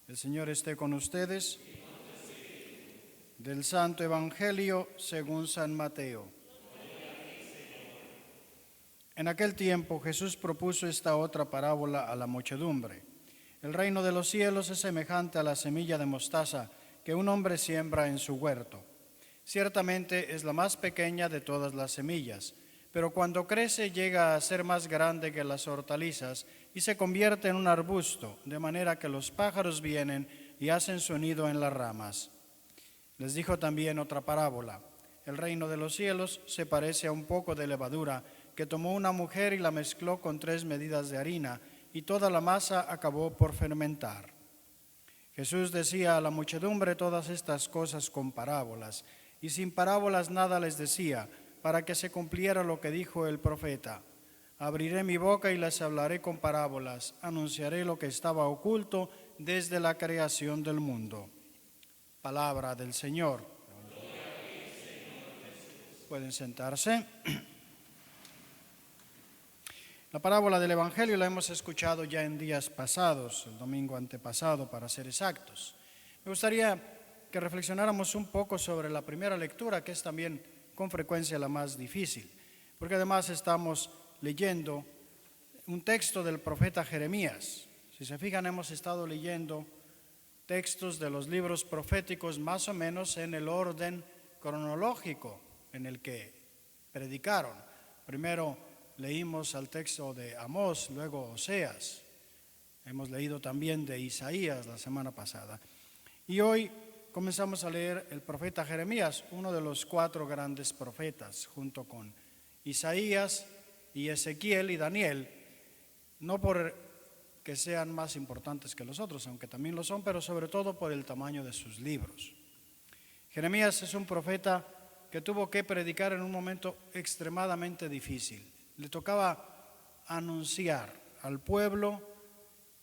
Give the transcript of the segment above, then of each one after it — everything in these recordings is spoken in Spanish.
El Señor esté con ustedes. Del Santo Evangelio según San Mateo. En aquel tiempo Jesús propuso esta otra parábola a la muchedumbre. El reino de los cielos es semejante a la semilla de mostaza que un hombre siembra en su huerto. Ciertamente es la más pequeña de todas las semillas, pero cuando crece llega a ser más grande que las hortalizas y se convierte en un arbusto, de manera que los pájaros vienen y hacen su nido en las ramas. Les dijo también otra parábola. El reino de los cielos se parece a un poco de levadura que tomó una mujer y la mezcló con 3 medidas de harina, y toda la masa acabó por fermentar. Jesús decía a la muchedumbre todas estas cosas con parábolas, y sin parábolas nada les decía, para que se cumpliera lo que dijo el profeta. Abriré mi boca y les hablaré con parábolas, anunciaré lo que estaba oculto desde la creación del mundo. Palabra del Señor. Pueden sentarse. La parábola del Evangelio la hemos escuchado ya en días pasados, el domingo antepasado para ser exactos. Me gustaría que reflexionáramos un poco sobre la primera lectura, que es también con frecuencia la más difícil, porque además estamos leyendo un texto del profeta Jeremías. Si se fijan, hemos estado leyendo textos de los libros proféticos más o menos en el orden cronológico en el que predicaron. Primero leímos al texto de Amós, luego Oseas. Hemos leído también de Isaías la semana pasada. Y hoy comenzamos a leer el profeta Jeremías, uno de los 4 grandes profetas, junto con Isaías y Ezequiel y Daniel, no por que sean más importantes que los otros, aunque también lo son, pero sobre todo por el tamaño de sus libros. Jeremías es un profeta que tuvo que predicar en un momento extremadamente difícil. Le tocaba anunciar al pueblo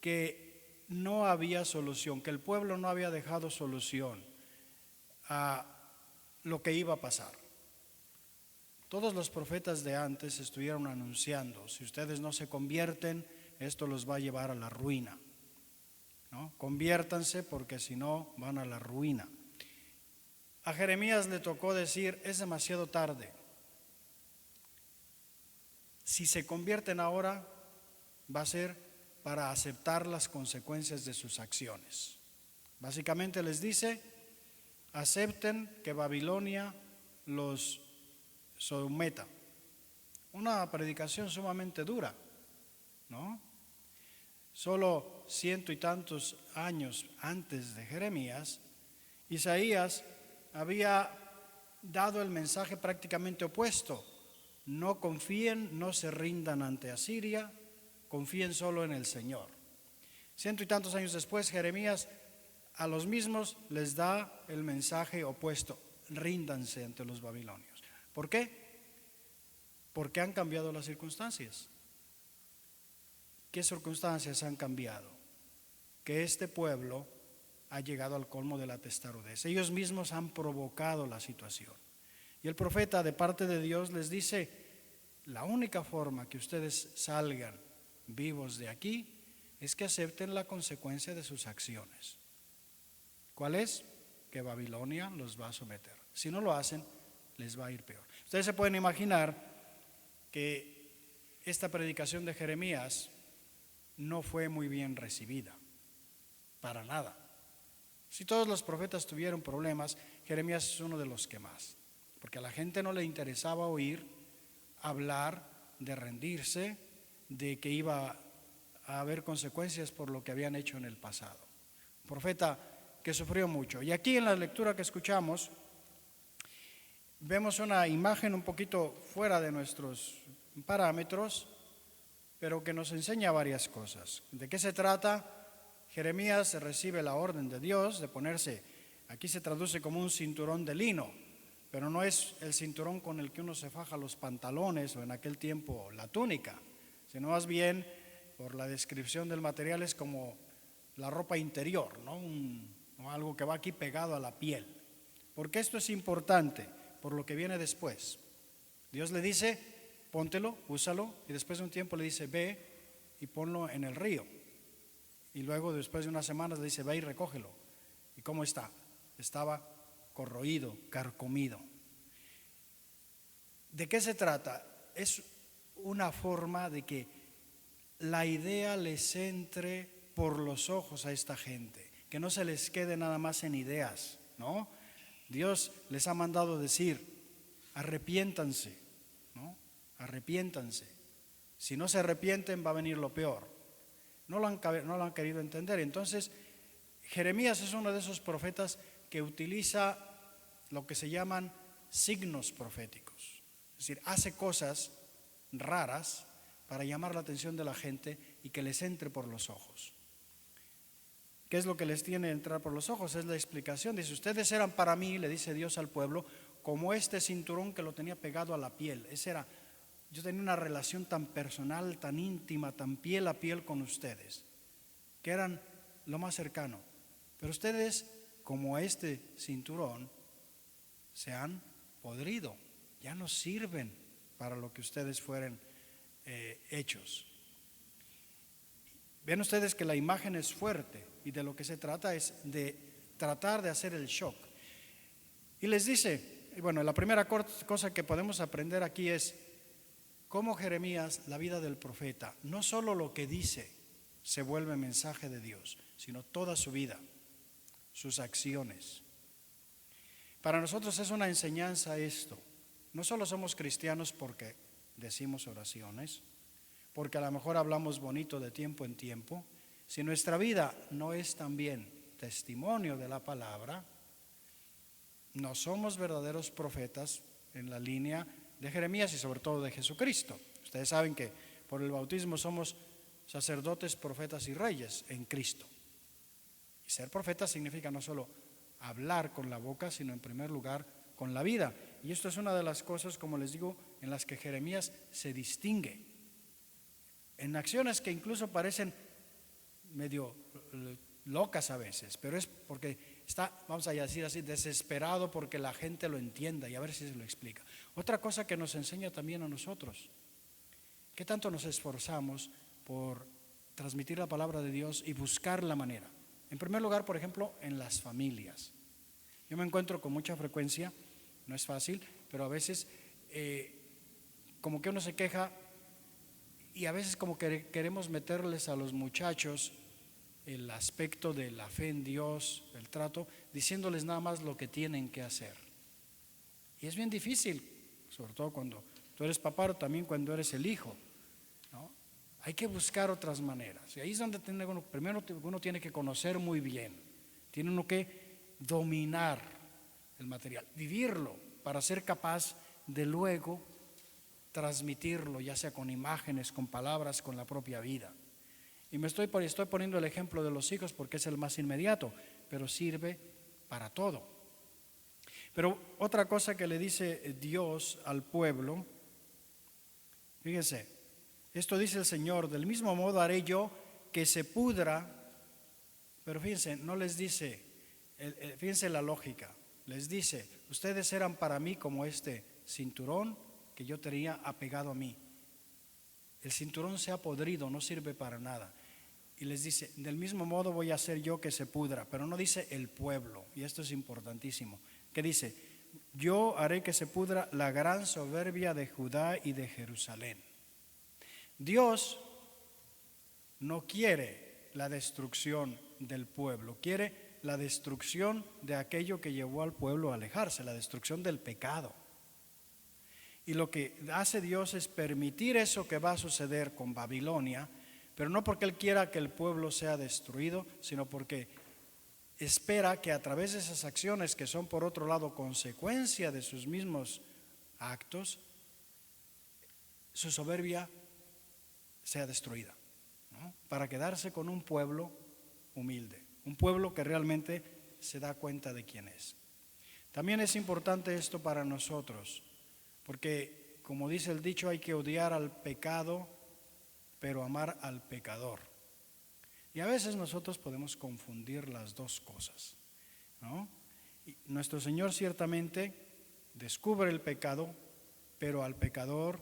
que no había solución, que el pueblo no había dejado solución a lo que iba a pasar. Todos los profetas de antes estuvieron anunciando: si ustedes no se convierten, esto los va a llevar a la ruina, ¿no? Conviértanse, porque si no van a la ruina. A Jeremías le tocó decir: es demasiado tarde. Si se convierten ahora, va a ser para aceptar las consecuencias de sus acciones. Básicamente les dice: acepten que Babilonia los someta. Una predicación sumamente dura, ¿no? Solo 100 y tantos años antes de Jeremías, Isaías había dado el mensaje prácticamente opuesto: no confíen, no se rindan ante Asiria, confíen solo en el Señor. 100 y tantos años después, Jeremías a los mismos les da el mensaje opuesto: ríndanse ante los babilonios. ¿Por qué? Porque han cambiado las circunstancias. ¿Qué circunstancias han cambiado? Que este pueblo ha llegado al colmo de la testarudez. Ellos mismos han provocado la situación. Y el profeta, de parte de Dios, les dice: la única forma que ustedes salgan vivos de aquí es que acepten la consecuencia de sus acciones. ¿Cuál es? Que Babilonia los va a someter. Si no lo hacen, les va a ir peor. Ustedes se pueden imaginar que esta predicación de Jeremías no fue muy bien recibida, para nada. Si todos los profetas tuvieron problemas, Jeremías es uno de los que más, porque a la gente no le interesaba oír hablar de rendirse, de que iba a haber consecuencias por lo que habían hecho en el pasado. Un profeta que sufrió mucho. Y aquí en la lectura que escuchamos vemos una imagen un poquito fuera de nuestros parámetros, pero que nos enseña varias cosas. ¿De qué se trata? Jeremías recibe la orden de Dios de ponerse, aquí se traduce como un cinturón de lino, pero no es el cinturón con el que uno se faja los pantalones o en aquel tiempo la túnica, sino más bien, por la descripción del material, es como la ropa interior, ¿no? Algo que va aquí pegado a la piel. Porque esto es importante por lo que viene después. Dios le dice: póntelo, úsalo, y después de un tiempo le dice: ve y ponlo en el río. Y luego, después de unas semanas, le dice, ve y recógelo. ¿Y cómo está? Estaba corroído, carcomido. ¿De qué se trata? Es una forma de que la idea les entre por los ojos a esta gente, que no se les quede nada más en ideas, ¿no? Dios les ha mandado decir, arrepiéntanse, ¿no? Arrepiéntanse. Si no se arrepienten va a venir lo peor. No lo han querido entender. Entonces, Jeremías es uno de esos profetas que utiliza lo que se llaman signos proféticos. Es decir, hace cosas raras para llamar la atención de la gente y que les entre por los ojos. ¿Qué es lo que les tiene que entrar por los ojos? Es la explicación. Dice, ustedes eran para mí, le dice Dios al pueblo, como este cinturón que lo tenía pegado a la piel. Yo tenía una relación tan personal, tan íntima, tan piel a piel con ustedes, que eran lo más cercano. Pero ustedes, como este cinturón, se han podrido, ya no sirven para lo que ustedes fueran hechos. Ven ustedes que la imagen es fuerte y de lo que se trata es de tratar de hacer el shock. Y les dice, bueno, la primera cosa que podemos aprender aquí es cómo Jeremías, la vida del profeta, no solo lo que dice se vuelve mensaje de Dios, sino toda su vida, sus acciones. Para nosotros es una enseñanza esto. No solo somos cristianos porque decimos oraciones, porque a lo mejor hablamos bonito de tiempo en tiempo. Si nuestra vida no es también testimonio de la palabra, no somos verdaderos profetas en la línea de Jeremías y sobre todo de Jesucristo. Ustedes saben que por el bautismo somos sacerdotes, profetas y reyes en Cristo. Y ser profeta significa no solo hablar con la boca, sino en primer lugar con la vida. Y esto es una de las cosas, como les digo, en las que Jeremías se distingue. En acciones que incluso parecen medio locas a veces, pero es porque está, vamos a decir así, desesperado porque la gente lo entienda, y a ver si se lo explica. Otra cosa que nos enseña también a nosotros, ¿qué tanto nos esforzamos por transmitir la palabra de Dios y buscar la manera? En primer lugar, por ejemplo, en las familias. Yo me encuentro con mucha frecuencia, no es fácil, pero a veces como que uno se queja y a veces como que queremos meterles a los muchachos el aspecto de la fe en Dios, el trato, diciéndoles nada más lo que tienen que hacer. Y es bien difícil, sobre todo cuando tú eres papá o también cuando eres el hijo, ¿no? Hay que buscar otras maneras. Y ahí es donde primero uno tiene que conocer muy bien, tiene uno que dominar el material, vivirlo para ser capaz de luego transmitirlo, ya sea con imágenes, con palabras, con la propia vida. Y estoy poniendo el ejemplo de los hijos porque es el más inmediato, pero sirve para todo. Pero otra cosa que le dice Dios al pueblo, fíjense, esto dice el Señor, del mismo modo haré yo que se pudra, pero fíjense, no les dice, fíjense la lógica, les dice, ustedes eran para mí como este cinturón que yo tenía apegado a mí. El cinturón se ha podrido, no sirve para nada. Y les dice, del mismo modo voy a hacer yo que se pudra, pero no dice el pueblo, y esto es importantísimo. ¿Qué dice? Yo haré que se pudra la gran soberbia de Judá y de Jerusalén. Dios no quiere la destrucción del pueblo, quiere la destrucción de aquello que llevó al pueblo a alejarse, la destrucción del pecado. Y lo que hace Dios es permitir eso que va a suceder con Babilonia, pero no porque Él quiera que el pueblo sea destruido, sino porque espera que a través de esas acciones que son por otro lado consecuencia de sus mismos actos, su soberbia sea destruida, ¿no? Para quedarse con un pueblo humilde, un pueblo que realmente se da cuenta de quién es. También es importante esto para nosotros, porque como dice el dicho, hay que odiar al pecado, pero amar al pecador. Y a veces nosotros podemos confundir las dos cosas, ¿no? Y nuestro Señor ciertamente descubre el pecado, pero al pecador,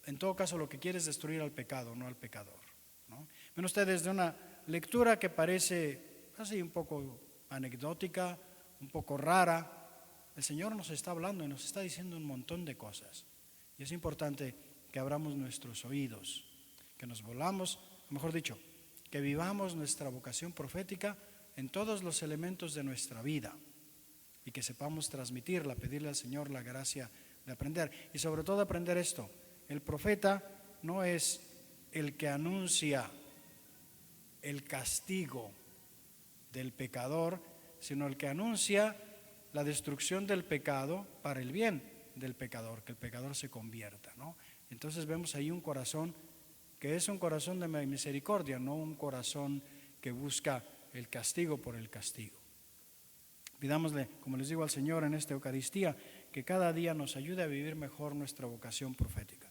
en todo caso lo que quiere es destruir al pecado, no al pecador, ¿no? Ven ustedes de una lectura que parece así un poco anecdótica, un poco rara, el Señor nos está hablando y nos está diciendo un montón de cosas. Y es importante que abramos nuestros oídos, que nos volvamos, mejor dicho, que vivamos nuestra vocación profética en todos los elementos de nuestra vida y que sepamos transmitirla, pedirle al Señor la gracia de aprender. Y sobre todo aprender esto: el profeta no es el que anuncia el castigo del pecador, sino el que anuncia la destrucción del pecado para el bien del pecador, que el pecador se convierta, ¿no? Entonces vemos ahí un corazón que es un corazón de misericordia, no un corazón que busca el castigo por el castigo. Pidámosle, como les digo al Señor en esta Eucaristía, que cada día nos ayude a vivir mejor nuestra vocación profética.